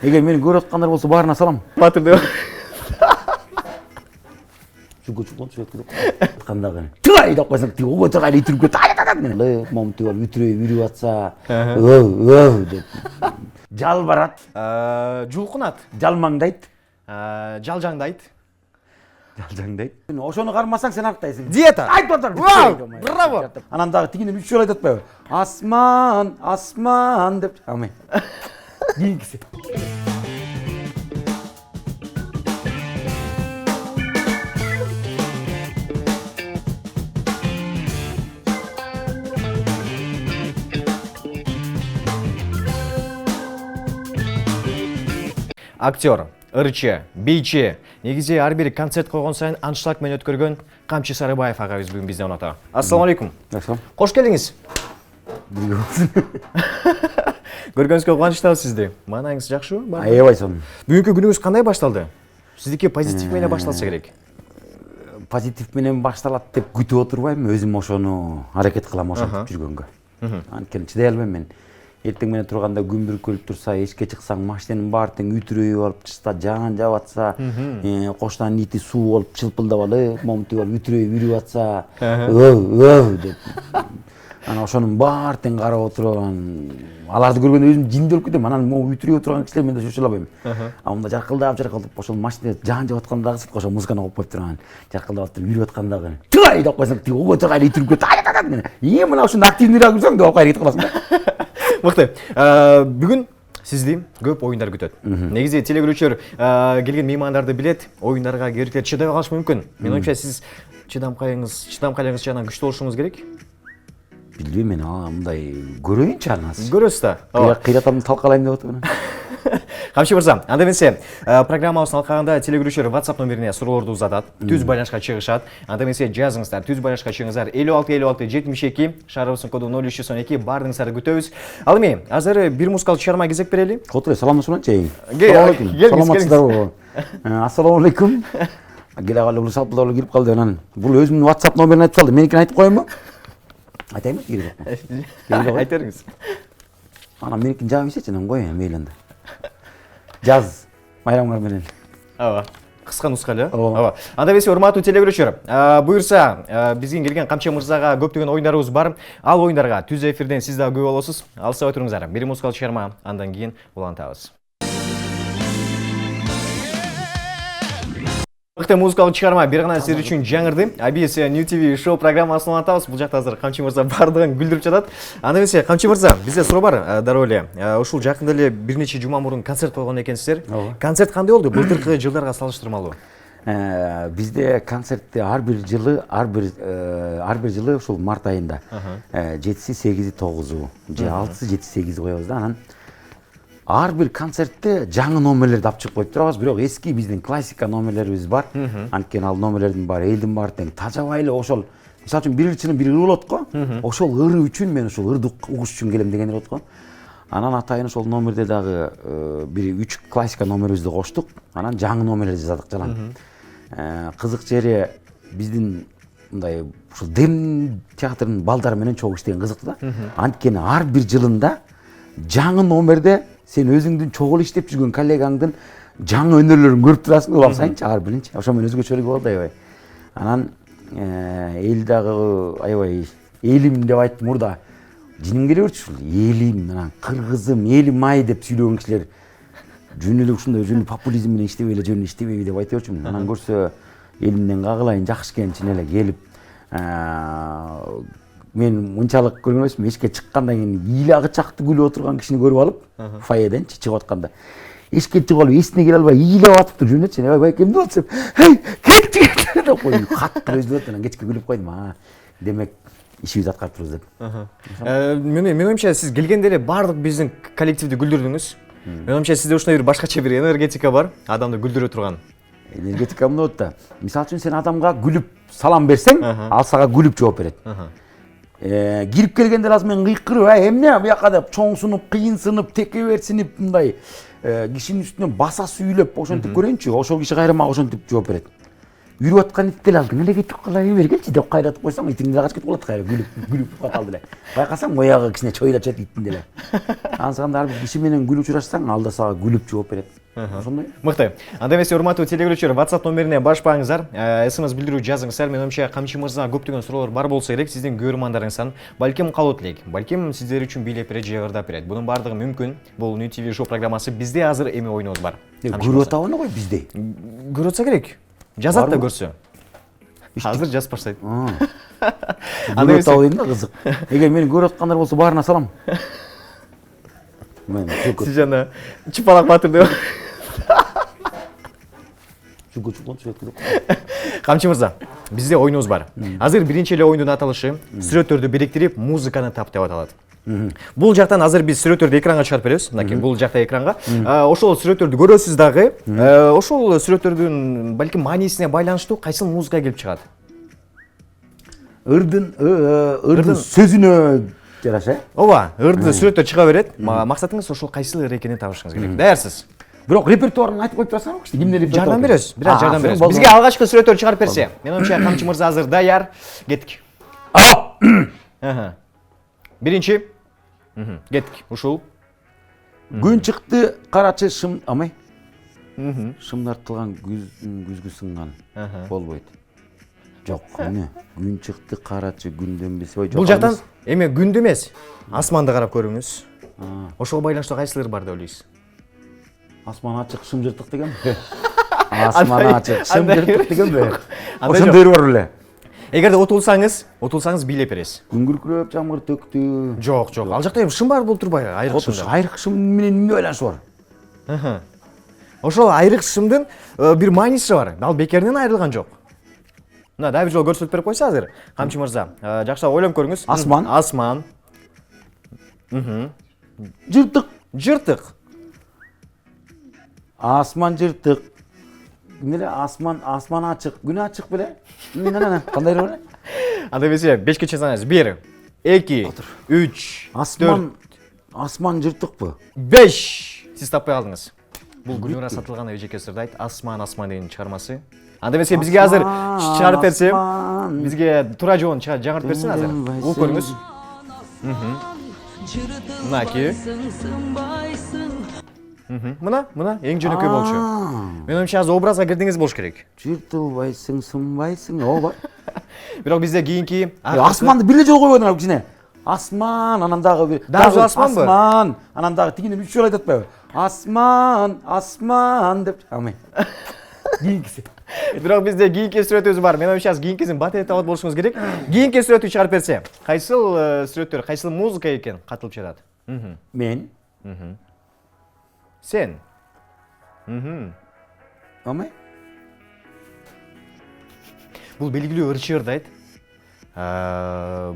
Эгер мени көрүп аткандар болсо баарына салам. Батыр деп. Чугучугун чөткүлүп аткандагы. Тыгай деп койсоң, тиги ого тыгай итирип кетти. Момтуп алып үтүрөй үрүп атса, деп жалбарат, Жулкунат. жалмаңдайт, Жалжаңдайт. жалжаңдайт. Ошону кармасаң сен актайсың. Диета. Айт батыр. Браво. Анан дагы тигинен 3 жолу айтып атпайбы? Асман, асман деп. Амай. Кийинкиси. Актер, ырчы, бийчи. Негизи ар бир концерт койгон сайын аншлаг менен өткөргөн Камчы Сарыбаев агабыз бүгүн бизден отурат. Ассалам алейкум. Жакшы. Кош келдиңиз. Көргөнүзгө кубанычтабыз сизди. Маанайыңыз жакшыбы? Аябай сонун. Бүгүнкү күнүңүз кандай башталды? Сиздики позитив менен башталса керек. Позитив менен башталат деп күтүп отурбайм, өзүм ошону аракет кылам ошентип жүргөнгө. Анткени чыдай албайм мен. Эртең менен турганда күн бүркөлүп турса, эшикке чыксаң, машинанын баары тең үтүрөйүп алып чыкса, жаан жаап атса, коштан ити суу болуп чылпылдап алып, момтуп алып үтүрөйүп үрүп атса, деп. Анан ошонун баары тең карап отуруп, аларды көргөндө өзүм жинделип кетем. Анан могу үтүрөп турган кишилер менен шошулай албайм. Мында жаркылдап, ошол машина жаан жаап аткандагы сыртка ошо музыканы коюп коюп турган, жаркылдап атып үрүп аткандагы. Тыгай деп койсоң, тиги ого тыгай итирип кетти. Мына ушуну активныйраак жүрсөң деп акыры кетип каласың да. Мыкты. Бүгүн сизди көп оюндар күтөт. Негизи телегөрүүчүлөр келген меймандарды билет, оюндарга керектер чыдай калышы мүмкүн. Мен оюмча сиз чыдамкайлыгыңыз жагынан күчтүү болушуңуз керек. Билбейм мен, мындай көрөйүнчү анасы. Көрөсүз да. Кыйратамды талкалайм деп атам. Камчы мырза, анда эмесе программабыздын алкагында телегөрүүчүлөр WhatsApp номерине суроолорду узатат, түз байланышка чыгышат. Анда эмесе жазыңыздар, түз байланышка чыгыңыздар. 565672, шаарыбыздын коду 0312, баардыгыңыздарды күтөбүз. Ал эми азыр бир музыкалык чыгарма кезек берели. Отур, саламдашууланчы. Саламатсыздарбы? Ассаламу алейкум. Келе бул салпылдоо кирип калды анан. Бул өзүмдүн WhatsApp номерин айтып салды. Меникini айтып коеюнбу? Айтайынбы? Айта бериңиз. Анан меникini жаап ийсечи, анан кой мейли анда. Жаз майрамга менен. Ооба. Кыска нускалуу, э? Ооба. Анда эмесе урматтуу телегөрүүчүлөр, буюрса биздин келген Камчы мырзага көптөгөн оюндарыбыз бар. Ал оюндарга түз эфирден сиз да күбө болосуз. Алсабай туруңуздар. Бир музыкалык чыгарма, андан кийин улантабыз. Мыкты музыкалык чыгарма бир гана сиздер үчүн жаңырды. Биз New TV шоу программасын улантабыз. Бул жакта азыр Камчы мырза бардыгын күлдүрүп жатат. Анда эмесе Камчы мырза, бизде суроо бар, дароо эле. Ушул жакында эле бир нече жума мурун концерт койгон экенсиздер. Концерт кандай болду? Былтыркы жылдарга салыштырмалуу. Бизде концертти ар бир жылы ушул март айында 7-си, 8-и, 9-у, же 6-сы, 7-си, 8-и коебуз да. Анан ар бир концертте жаңы номерлерди алып чыгып коюп турабыз, бирок эски биздин классика номерлерибиз бар. Анткени ал номерлердин баары элдин баары тең тажабай эле ошол. Мисалы үчүн бир ырчынын бири ыры болот го. Ошол ыры үчүн мен ошол ырды угуш үчүн келем дегендер болот го. Анан атайын ошол номерде дагы бир 3 классика номерибизди коштук. Анан жаңы номерлер жаздык жалаң. Кызык жери биздин мындай ушул Дем театрынын балдары менен чогуу иштеген кызык да. Анткени ар бир жылында жаңы номерде сен өзүңдүн чогуу иштеп жүргөн коллегаңдын жаңы өнөрлөрүн көрүп турасың, улап сайынчы ар биринчи. Ошо менен өзгөчөлүгү болду аябай. Анан эл дагы аябай элим деп айтып мурда жиним келе берчү ушул элим, анан кыргызым, элим ай деп сүйлөгөн кишилер жөн эле ушундай жөн популизм менен иштебей эле жөн иштебейби деп айта берчүмүн. Анан көрсө элимден кагылайын, жакшы экен чын эле келип мен мынчалык көргөн эмесмин. Эшикке чыккандан кийин ийиле агычакты күлүп отурган кишини көрүп алып, фойеденчи чыгып атканда эшикке чыгып алып эсине келе албай ийилеп атыптыр жүрүнөчү. Аябай кем болот деп, "Эй, келчи" деп коюп каттыр өзүлөт. Анан кечке күлүп койдум. Демек ишибизди аткарып турбуз деп. Мен оюмча сиз келгенде эле баардык биздин коллективди күлдүрдүңүз. Мен оюмча сизде ушундай бир башкача бир энергетика бар, адамды күлдүрө турган. Энергетика мындай болот да. Мисалы үчүн сен адамга күлүп салам берсең, ал сага күлүп жооп берет. Кирип келгенде азыр мен кыйкырып, эмне буяка деп чоңсунуп, кыйынсынып, текеберсинип мындай кишинин үстүнөн баса сүйлөп ошентип көрөйүнчү. Ошол киши кайра мага ошентип жооп берет. Үрүп аткан итти эле алдың эле кетип калай бергенчи деп кайратып койсоң итиң деле качып кетип калат кайра күлүп калды эле. Байкасаң оягы кичине чойлачат иттин деле. Анысыканда ар бир киши менен күлүп учурашсаң ал да сага күлүп жооп берет. Ошондой. Мыкты. Анда эмесе урматтуу телегөрүүчүлөр, WhatsApp номерине башпаңыздар, SMS билдирүү жазыңыздар. Мен ойымча Камчы мырза көптөгөн суроолор бар болсо керек, сиздин көрөрмандарыңыздан. Балким калып элек, балким сиздер үчүн бийлеп берет же ырдап берет. Бунун баардыгы мүмкүн. Бул New TV шоу программасы. Бизде азыр эми ойнобуз бар. Көрүп атабаны го бизде. Көрүп атса керек. Жазат да көрсө. Азыр жазып баштайт. Көрүп атабын да кызык. Эгер мени көрүп аткандар болсо баарына салам. Мен Сиз жана Чыпалак Батыр деп. Камчы мырза, бизде ойунубуз бар. Азыр биринчи эле оюндун аталышы сүрөттөрдү бириктирип музыканы тап деп аталат. Бул жактан азыр биз сүрөттөрдү экранга чыгарып беребиз. Мынакей бул жакта экранга. Ошол сүрөттөрдү көрөсүз дагы. Ошол сүрөттөрдүн балким маанисине байланыштуу кайсыл музыка келип чыгат? Ырдын сөзүнө жараша. Ооба, ырды сүрөттөр чыга берет. Максатыңыз ошол кайсыл ыр экенин табышыңыз керек. Даярсыз? Бирок репертуарын айтып коюп турасың киши кимдер жардам беребиз, бираз жардам беребиз. Бизге алгачкы сүрөттөр чыгарып берсе. Мен ойымча Камчы мырза азыр даяр. Кеттик. Биринчи. Кеттик. Ушул. Күн чыкты, карачы шым амай. Шымдартылган күзгү сынган. Болбойт. Жок, эмне? Күн чыкты, карачы күндөн бесой жок. Бул жактан эме күндү эмес, асманды карап көрүңүз. Ошого байланыштуу кайсылыр бар деп ойлойсуз? Асман ачык, шым жыртык дегенби? Асман ачык, шым жыртык дегенби? Ошондой бар эле. Эгерде отулсаңыз бийлеп бересиз. Күн күркүрөп, жамгыр төктү. Жок, ал жакта эми шым бар болуп турбайбы? Айрык шым. Айрык шым менен эмне байланышы бар? Ошол айрык шымдын бир мааниси бар. Ал бекеринен айрылган жок. Мына дагы бир жолу көрсөтүп берип койсо азыр, Камчы мырза. Жакшылап ойлонуп көрүңүз. Асман. Жыртык. Асман жыртык. Эмне асман ачык, күн ачык беле? Кандай беле? Анда эмесе 5ке чейин санайсыз. 1, 2, 3, 4. Асман жыртыкпы? 5. Сиз таппай калдыңыз. Бул Гүлнура Сатылган эжеке сырды айт. Асман деген чыгармасы. Анда эмесе бизге азыр чыгарып берсе, бизге туура жоон жаңыртып берсин азыр. Угуп көрүңүз. Мынакей. Мына эң жөнөкөй болчу. Мен ойымча азыр образга кирдиңиз болуш керек. Жыртылбайсың, сынбайсың, ооба. Бирок бизде кийинки асманды бир эле жолу койгон ал кичине. Асман, анан дагы бир. Дагы асманбы? Асман, анан дагы тигинен 3 жолу айтып атпайбы? Асман деп. Амай. Кийинкиси. Бирок бизде кийинки сүрөтүбүз бар. Мен ойымча кийинкисин батет табат болушуңуз керек. Кийинки сүрөттү чыгарып берсе, кайсыл сүрөттөр, кайсыл музыка экен катылып жатат? Мен. Сен. Амай. Бул белгилүү ырчы ырдайт.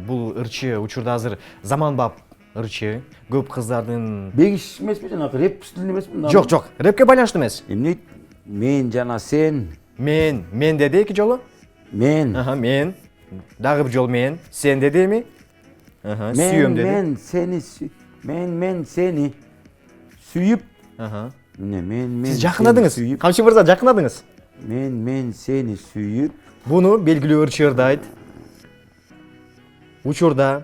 Бул ырчы учурда азыр заманбап ырчы. Көп кыздардын Бегиш эмеспи жанагы рэп стилин эмеспи? Жок, рэпке байланыштуу эмес. Эмне? Мен жана сен. Мен деди эки жолу. Мен. Мен. Дагы бир жолу мен. Сен деди эми? Сүйөм деди. Мен сени сүйүп. Мен Сиз жакындадыңыз. Камчы мырза жакындадыңыз. Мен сени сүйүп. Буну белгилүү ырчы ырдайт. Учурда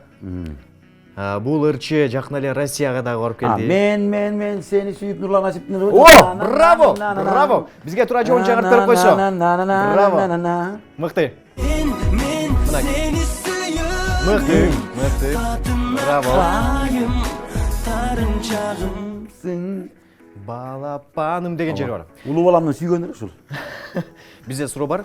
бул ырчы жакын эле Россияга дагы барып келди. Мен сени сүйүп Нурлан Асиптин. О, браво. Бизге туура жоон чыгарып берип койсо. Браво. Мыкты. Мыкты. Браво. Балапаным деген жери бар. Улуу баламдын сүйгөнү ушул. Бизде суроо бар.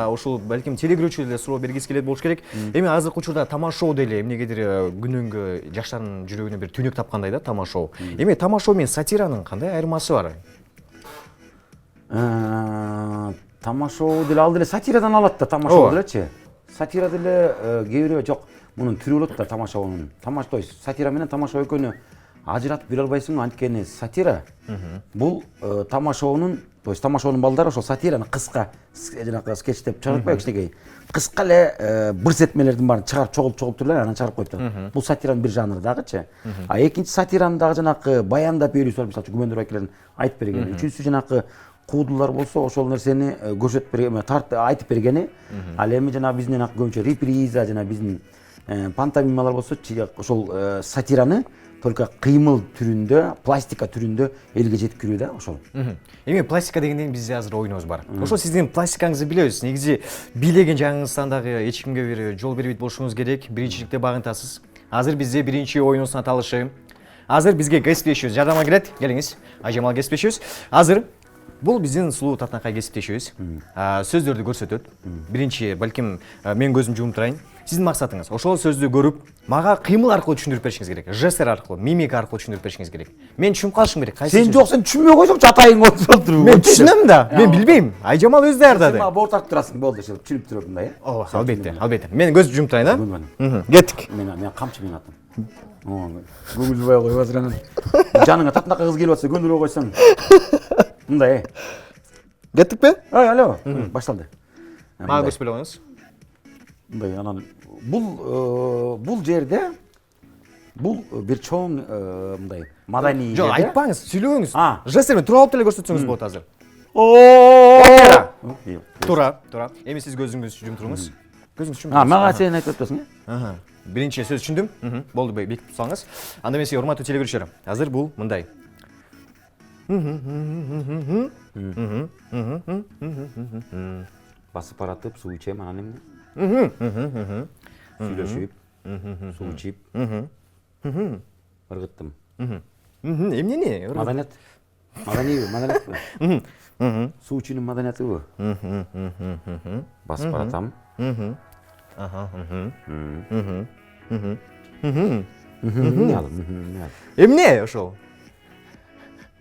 Ушул балким телегөрүүчүлөр суроо бергиси келет болуш керек. Эми азыркы учурда тамашоо деле эмнегедир күнүнгө жаштардын жүрөгүнө бир түнөк тапкандай да тамашоо. Эми тамашоо менен сатиранын кандай айырмасы бар? Тамашоо деле ал деле сатирадан алат да тамашоо делечи. Сатира деле кээ бирөө жок. Мунун түрү болот да тамашоонун. Тамашоо сатира менен тамашоо экөөнү ажыратып бере албайсың, анткени сатира бул тамашоонун то есть тамашанын балдары ошол сатираны кыска жанагы скетч деп чыгарып коюп кичинекей кыска эле бырсетмелердин баарын чыгарып чогултуп туруп эле анан чыгарып коюптур. Бул сатиранын бир жанры дагычы. А экинчи сатираны дагы жанагы баяндап берүүсү бар, мисалы үчүн Күмөндөр Байкелердин айтып бергени. Үчүнчүсү жанагы куудулар болсо ошол нерсени көрсөтүп берген, айтып бергени. Ал эми жанагы биздин көбүнчө реприза жана биздин пантомималар болсо ошол сатираны только кыймыл түрүндө, пластика түрүндө элге жеткирүү да ошол. Эми пластика дегенден бизде азыр оюнубуз бар. Ошо сиздин пластикаңызды билебиз. Негизи билеген жагыңыздан дагы эч кимге бир жол бербейт болушуңуз керек. Биринчиликте багынтасыз. Азыр бизде биринчи оюнубуздун аталышы. Азыр бизге кесиптешибиз жардамга келет. Келиңиз. Айжамал кесиптешибиз. Азыр бул биздин сулуу татынакай кесиптешибиз. Сөздөрдү көрсөтөт. Биринчи балким мен көзүм жумуп турайын. Сиздин максатыңыз ошол сөздү көрүп, мага кыймыл аркылуу түшүндүрүп беришиңиз керек. Жесттер аркылуу, мимика аркылуу түшүндүрүп беришиңиз керек. Мен түшүнүп калышым керек. Сен жок, сен түшүнбөй койсоң атайын болсолтур. Мен түшүнөм да. Мен билбейм. Айжамал өзү даярдады. Сен боор тартып турасың, болду, түшүнүп туруп мындай, Ооба, албетте, албетте. Мен көз жумуп турайын, да? Кеттик. Мен камчы менин атым. Көңүл жубай коюп азыр анан. Жаныңа татынакай кыз келип атса көндүрө койсоң. Мындай. Кеттикпи? Алло, башталды. Мага көрсөтпөй коюңуз. Мындай анан бул жерде бул бир чоң мындай маданий Жок, айтпаңыз, сүйлөбөңүз. А. Жесттер менен тура алып деле көрсөтсөңүз болот азыр. Тура. Эми сиз көзүңүздү жумтуруңуз. Көзүңүздү жумтуруңуз. Мага сен айтып атасың, э? Биринчи сөз түшүндүм. Болду, бекитип салыңыз. Анда мен сизге урматтуу телекөрүүчүлөр, азыр бул мындай. Басып баратып, суу ичем, анан эмне? Сүйлөшүп, суу ичип, ыргыттым. Эмнени? Маданият. Маданиятпы? Суу ичүүнүн маданиятыбы? Басып баратам. Эмне ошол?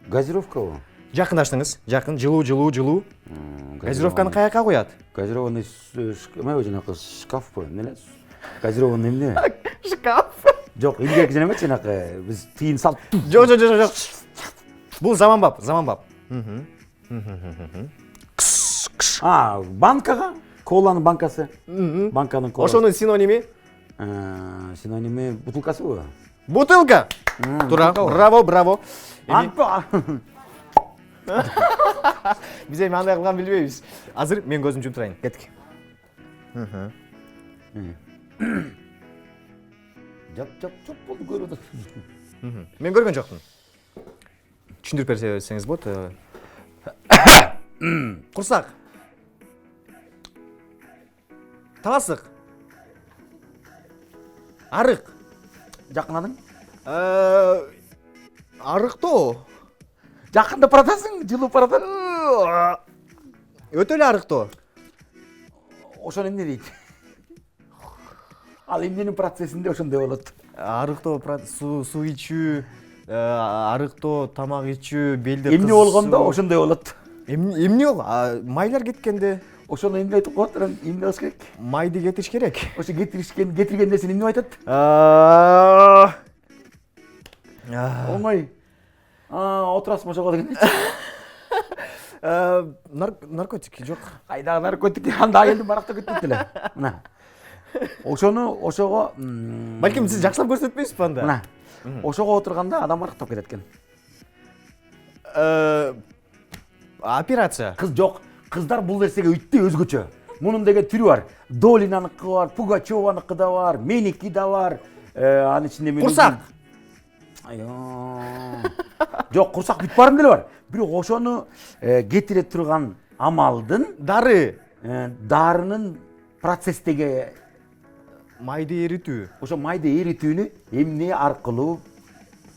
Газировкабы? Жакындаштыңыз. Жакын, жылуу. Газировканы каяка коят? Газированный эме жанакы шкафпы, эмне эле? Газированный эмне? Шкаф. Жок, илгерки жана эмес жанакы биз тыйын салып. Жок. Бул заманбап. Банкага? Коланын банкасы. Банканын коласы. Ошонун синоними? Синоними бутылкасыбы? Бутылка. Тура. Браво. Биз эми андай кылган билбейбиз. Азыр мен көзүм жумуп турайын. Кеттик. Жап болду көрүп атат. Мен көргөн жокмун. Түшүндүрүп берсеңиз болот. Курсак. Табасык. Арык. Жакынадың? Арыктоо. Жакындап баратасың, жылып баратасың. Өтө эле арыктоо. Ошону эмне дейт? Ал эмненин процессинде ошондой болот. Арыктоо, суу ичүү, арыктоо, тамак ичүү, белде кызуу. Эмне болгондо ошондой болот. Эмне ол? Майлар кеткенде Ошону эмне айтып коет, анан эмне кылыш керек? майды кетириш керек. Ошо кетирген нерсени эмне айтат? Оңой. Отурасың ошого дегенде. Наркотик жок. Кайдагы наркотик? Анда келдим баракта кетти эле. Мына. Ошого Балким сиз жакшылап көрсөтпөйсүзбү анда? Мына. Ошого отурганда адам арыктап кетет экен. Операция. Кыз жок. Кыздар бул нерсеге үттү өзгөчө. Мунун деген түрү бар. Долинаныкы бар, Пугачеваныкы да бар, меники да бар. Анын ичинде мен Курсак. Жок, курсак бүт баарым деле бар. Бирок ошону кетире турган амалдын дарынын процесстеги майды эритүү. Ошо майды эритүүнү эмне аркылуу?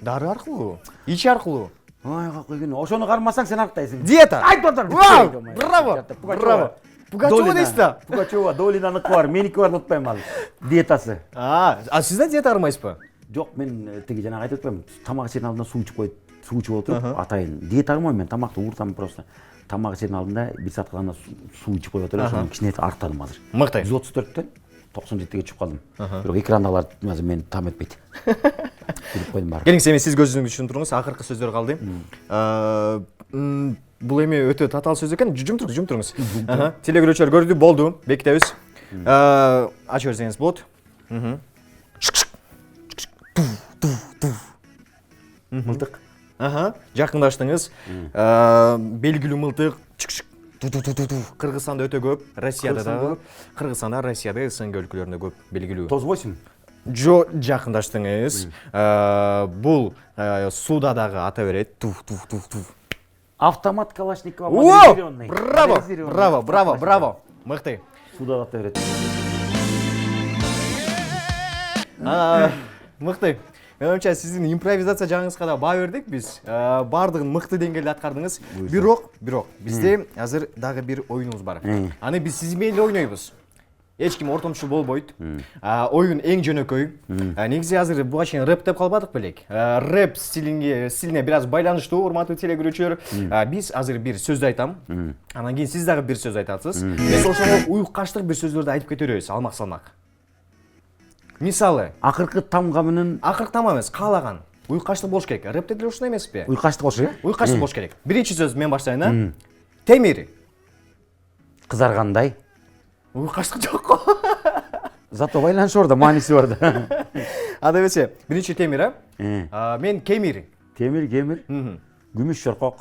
Дары аркылуу. Ич аркылуу. Ой, какой ошону кармасаң сен арыктайсың. Диета. Браво. Пугачева дейсиз да? Пугачева, Долинаныкы бар, меники бар, унутпайм ал. Диетасы. Сиз да диета армайсызбы? Жок, мен тиги жанагы айтып атпаймынбы? Тамак ичердин алдында суу ичип коюп, суу ичип отуруп атайын. Диета армайм мен, тамакты ууртам просто. Тамак ичердин алдында 1 саат калганда суу ичип коюп отуруп, ошону кичине арыктадым азыр. Мыктай. 134төн 97ге чыгып калдым. Бирок экрандагылар азыр мени там этпейт. Билип койдум баары. Келиңиз, эми сиз көзүңүздү түшүндүрүңүз. Акыркы сөздөр калды. Бул эми өтө татаал сөз экен. Жумтуруңуз. Телегөрүүчүлөр көрдү, болду. Бекитебиз. Ачып берсеңиз болот. Мылтык. Жакындаштыңыз. Белгилүү мылтык. Кыргызстанда өтө көп, Россияда да. Кыргызстанда, Россияда, СНГ өлкөлөрүндө көп белгилүү. Тоз-8. Жо, жакындаштыңыз. Бул сууда дагы ата берет. Автомат Калашникова. Браво. Мыкты. Суда ата берет. Мыкты. Мен ойымча сиздин импровизация жагыңызга да баа бердик биз. Бардыгын мыкты деңгээлде аткардыңыз. Бирок бизде азыр дагы бир оюнубуз бар. Аны биз сиз менен ойнойбуз. Эч ким ортомчу болбойт. Оюн эң жөнөкөй. Негизи азыр буга чейин рэп деп калбадык белек. Рэп стилине бир аз байланыштуу, урматтуу телегөрүүчүлөр. Биз азыр бир сөздү айтам. Анан кийин сиз дагы бир сөз айтасыз. Биз ошого уюккаштык бир сөздөрдү айтып кете беребиз, алмак-салмак. Мисалы, Акыркы тамга менен акыркы там эмес, каалаган. Уюккаштык болуш керек. Рэпте деле ушундай эмеспи? уйкаштык болуш керек. Уюккаштык болуш керек. Биринчи сөз мен баштайын, а? Темир. Кызаргандай. Уюккаштык жок го. Зато байланыш бар да, мааниси бар да. Анда эмесе, биринчи темир, а? Мен кемир. Темир, кемир. Күмүш жоркок.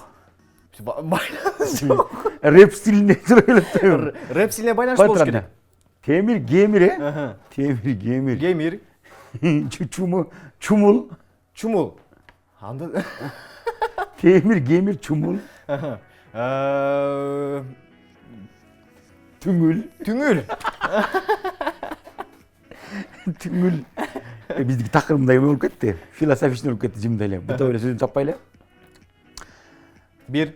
Байланыш жок. Рэп стилине сөйлөп. Рэп стилине байланыш болуш керек. Темир, кемир, Темир, кемир. Кемир. Чумул. Чумул. Анда Темир, кемир, чумул. Түңүл. Түңүл. Түңүл. Биздики такырымдай эме болуп кетти. Философичный болуп кетти жымда эле. Бута эле сөзүн таппай эле. 1,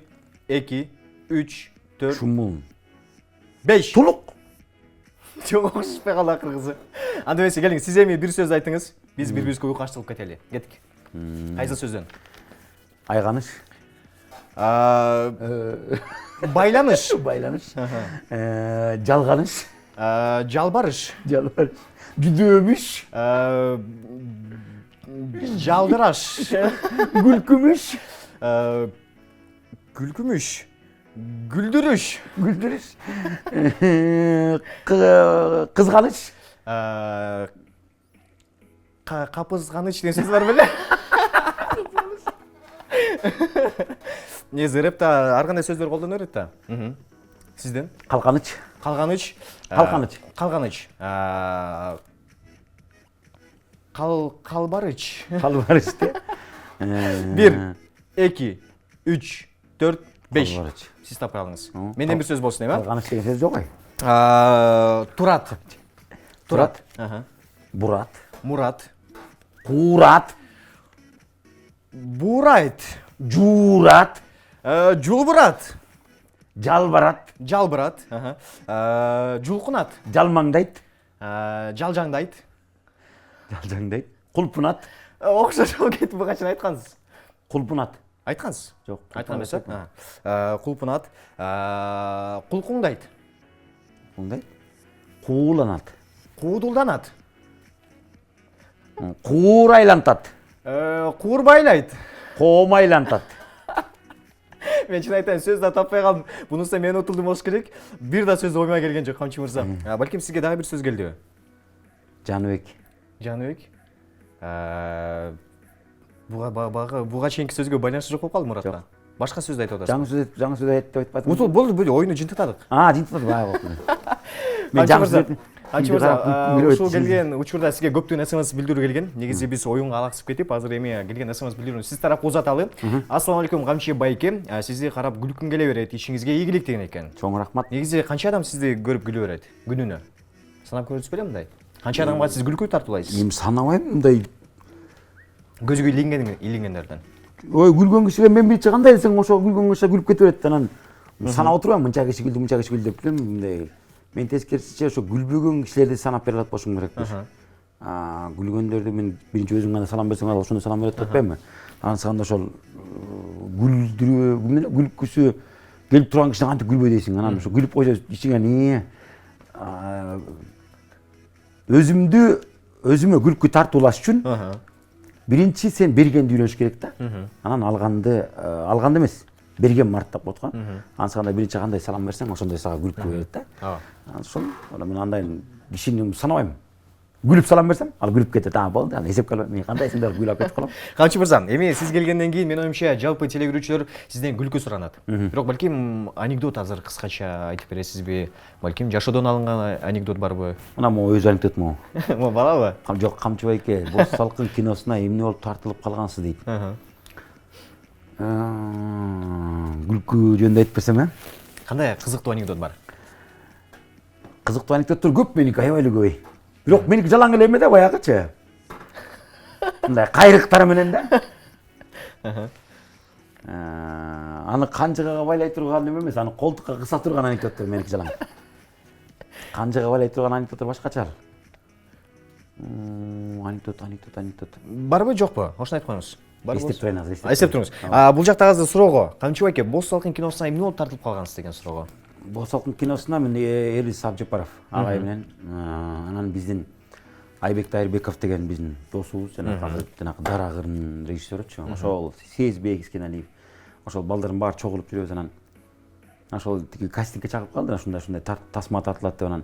2, 3, 4, Чумул. 5. Тулук. Çok okuşpay kaldı akırgızı. Anda öyleyse gelin siz emeği bir söz aytыңыз. Biz birbirimize uyukaştırıp keteli. Gettik. Kaysa sözden? Ayganış. Baylanış. Baylanış. Jalganış. Jalbarış. Jalbarış. Düdömüş. Jaldıraş. Gülkümüş. Gülkümüş. Güldürüş. Güldürüş. Kızganış. Kapızganış ne söz var böyle? Негизи рэпте ар кандай сөздөр колдоно берет да. Сизден? Калганыч. Калганыч. Калганыч. Калганыч. Калбарыч. Калбарыч де. 1, 2, 3, 4, 5. Калбарыч. Сиз тапкай алдыңыз. Менден бир сөз болсун, эме? Калганыч деген сөз жок ай. Турат. Турат. Бурат. Мурат. Курат. Бурайт. Журат. Жулбурат. Жалбарат. Жалбырат. Жулкунат. Жалмаңдайт. Жалжаңдайт. Жалжаңдайт. Кулпунат. Окшош болуп кетип буга чейин айткансыз. Кулпунат. Айткансыз? Жок. Айткан эмес, кулпунат. Кулкуңдайт. Кулкуңдайт. Кууланат. Куудулданат. Куурайлантат. Куурбайлайт. Коомайлантат. Мен чын айтайын, сөз да таппай калдым. Бунусу мен утулдум болуш керек. Бир да сөз ойма келген жок, Камчы мырза. Балким сизге дагы бир сөз келди. Жаныбек. Жаныбек. Буга чейинки сөзгө байланышы жок болуп калды Муратка. Башка сөз айтып атасыз. Жаңы сөз айтып атпадым. Утул болду, oyunu жынтытадык. Жынтытады баа болду. Мен Камчы жаңы мырза. сөз Камчы мырза, ушул келген учурда сизге көптөгөн СМС билдирүү келген. Негизи биз оюнга алаксып кетип, азыр эми келген СМС билдирүүнү сиз тарапка узаталы. Ассалам алейкум Камчы байке. Сизди карап күлкүм келе берет, ишиңизге ийгилик деген экен. Чоң рахмат. Негизи канча адам сизди көрүп күлө берет күнүнө? Санап көрүсүз беле мындай? Канча адамга сиз күлкү тартуулайсыз? Эми санабайм мындай. Көзгө илингендерден. Ой, күлгөн кишиге мен бирчи кандай десең ошо күлгөн киши күлүп кете берет анан. Санап отурбайм, мынча киши күлдү, мынча киши күлдү деп билем мындай. Мен тескерисинче ошо күлбөгөн кишилерди санап бере алат болушум керекпи. Күлгөндөрдү мен биринчи өзүң гана салам берсең ал ошондой салам берет деп атпаймынбы? Анысыканда ошол күлдүрүү, күлкүсү келип турган киши кантип күлбөй дейсиң, анан ошо күлүп койсо ичиңен өзүмө күлкү тартуулаш үчүн биринчи сен бергенди үйрөнүш керек да. Анан алганды эмес, берген мартап отқан. Ансығанда бірінші қандай салам берсең, ошондай саға күліп береді да. Ошон мен андай кишини санабайм. Гүлүп салам берсем, ал гүлүп кетет. Болду. Ал эсепке албайм. Мен кандай сендер гүлүп кетип калам. Камчы мырза, эми сиз келгенден кийин мен оюмча жалпы телегөрүүчүлөр сизден күлкү суранат. Бирок балким анекдот азыр кыскача айтып бересизби? Балким жашоодон алынган анекдот барбы? Мына могу өз анекдот могу. Мо барабы? Жок, Камчы байке, Боз салкын киносуна эмне болуп тартылып калгансыз дейт. Күлкү жөнүндө айтып берсем, Кандай кызыктуу анекдот бар? Кызыктуу анекдоттор көп, меники аябай эле көп. Бирок меники жалаң эле эме да, баягычы. Мындай кайрыктар менен да. Аны канжыгага байлай турган эме эмес, аны колтукка кыса турган анекдоттор меники жалаң. Канжыга байлай турган анекдоттор башкача. Анекдот. Барбы жокпу? Ошону айтып коюңуз. Эстеп турайын азыр, эстеп туруңуз. Бул жакта азыр суроого, Камчы байке, Боз салкын киносуна эмне болуп тартылып калгансыз деген суроого. Боз салкын киносуна мен Элис Абжапаров агай менен, анан биздин Айбек Дайырбеков деген биздин досубуз, жанагы Дара кырын режиссерчу. Ошол Сезбек Искеналиев. Ошол балдардын баары чогулуп жүрөбүз, анан ошол тиги кастингге чакырып калды, ушундай тасма тартылат деп, анан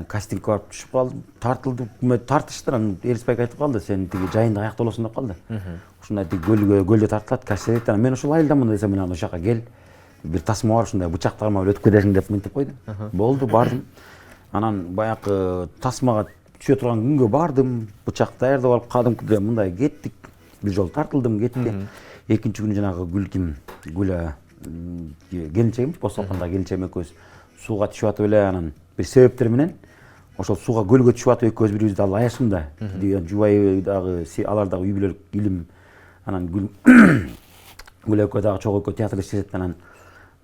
кастингге барып түшүп калдым, тартышты, анан Элис байке айтып калды, сен тиги жайында каякта болосуң деп калды. Ушундай тиги көлдө тартылат, кастинг дейт, мен ушул айылдамын десем, мен ошол жака кел. Бир тасма бар, ушундай бычактарма өтүп кетесиң деп мынтип койду. Болду, бардым. Анан баягы тасмага түшө турган күнгө бардым, бычак даярдап алып кадымкыдай мындай кеттик. Бир жолу тартылдым, кетти. Экинчи күнү жанагы Гүлә келинчегим, Боз салкында келинчегим экөөбүз сууга түшүп атып эле, анан бир себептер менен ошол сууга көлгө түшүп атып экөөбүз бирибизди ал аяшымда. Жубай дагы алар дагы үй бүлөлүк илим. Анан Гүлә экөө дагы чогуу экөө театр иштешет, анан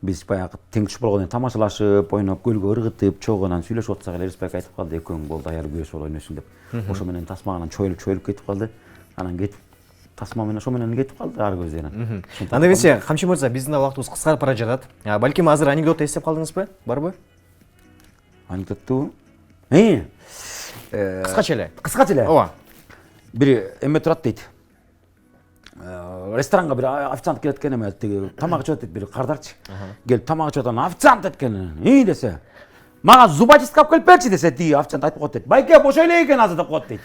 биз баягы тең түшүп болгондон тамашалашып, ойноп, көлгө ыргытып, чогунан сүйлөшүп атсак эле Элис байке айтып калды, экөөң болду даяр күрөш болуп ойнойсуң деп. Ошо менен тасмаганан чоюлуп кетип калды. Анан кетип тасма менен ошо менен кетип калды ар көздөн. Анда эмесе, Камчы мырза, биздин да убактыбыз кыскарып бара жатат. Балким азыр анекдот эстеп калдыңызбы? Барбы? Анекдотту? Кыскача эле. Кыскача эле. Ооба. Бир эме турат дейт. Ресторанга бир официант келет экен, эме тиги тамак ичип атат, бир кардарчы. Келип тамак ичип атат, официант экен. Десе. Мага зубочистка алып келип берчи десе, тиги официант айтып коет дейт. Байке, бошой эле экен азыр деп коет дейт.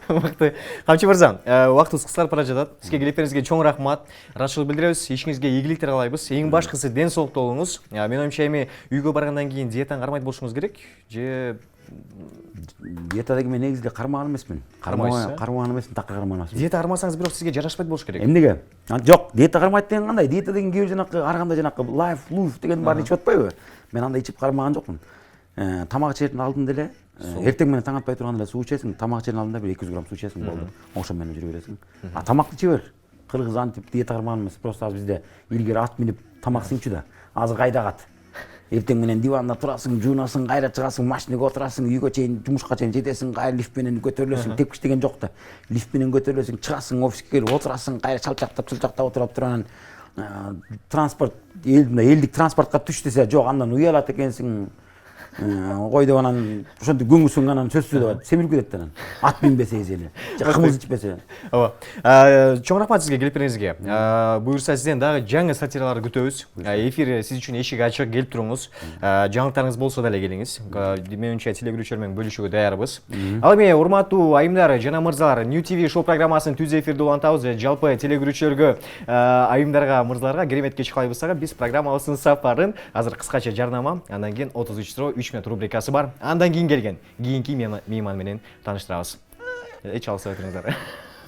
Мыкты. Камчы мырза, убактыбыз кыскарып бара жатат. Сизге келиптериңизге чоң рахмат. Ыраазычылык билдиребиз. Ишиңизге ийгиликтер каалайбыз. Эң башкысы ден соолукта болуңуз. Мен оюмча эми үйгө баргандан кийин диетаны кармайт болушуңуз керек. Же диета деген мен негизинде кармаган эмесмин. Кармаган эмесмин, такыр кармаган эмесмин. Диета кармасаңыз бирок сизге жарашпайт болуш керек. Эмнеге? Жок, диета кармайт деген кандай? Диета деген кээ бир жанакы ар кандай жанакы life, love деген баарын ичип атпайбы? Мен андай ичип кармаган жокмун. Тамак ичердин алдында эле эртең менен таң атпай турганда эле суу ичесиң, тамак ичердин алдында бир 200 грамм суу ичесиң, болду. Ошо менен жүрө бересиң. Тамакты иче бер. Кыргыз антип диета кармаган эмес, просто азыр бизде илгери ат минип тамак сыйчу да. Азыр кайдагат. Эртең менен диванда турасың, жуунасың, кайра чыгасың, машинага отурасың, үйгө чейин, жумушка чейин жетесиң, кайра лифт менен көтөрүлөсүң, тепкич деген жок да. Лифт менен көтөрүлөсүң, чыгасың, офиске келип отурасың, кайра чалчактап, отуруп турган транспорт, элдик транспортко түш десе, жок, андан уялат экенсиң. Кой деп анан ошентип көңүсүң, анан сөзсүз семирип кетет анан. Ат минбесеңиз эле, же кымыз ичпесе. Ооба. Чоң рахмат сизге келиптериңизге. Буюрса сизден дагы жаңы сатиралар күтөбүз. Эфир сиз үчүн эшик ачык, келип туруңуз. Жаңылыктарыңыз болсо деле келиңиз. Менимче телегөрүүчүлөр менен бөлүшүүгө даярбыз. Ал эми урматтуу айымдар жана мырзалар, New TV шоу программасын түз эфирде улантабыз. Жалпы телегөрүүчүлөргө, айымдарга, мырзаларга керемет кеч кылайбыз. Биз программабыздын сапарын азыр кыскача жарнама, андан кийин 33 суроо 3 минут рубрикасы бар. Андан кийин келген кийинки мейман менен тааныштырабыз. Эч алыса өтүңүздөр.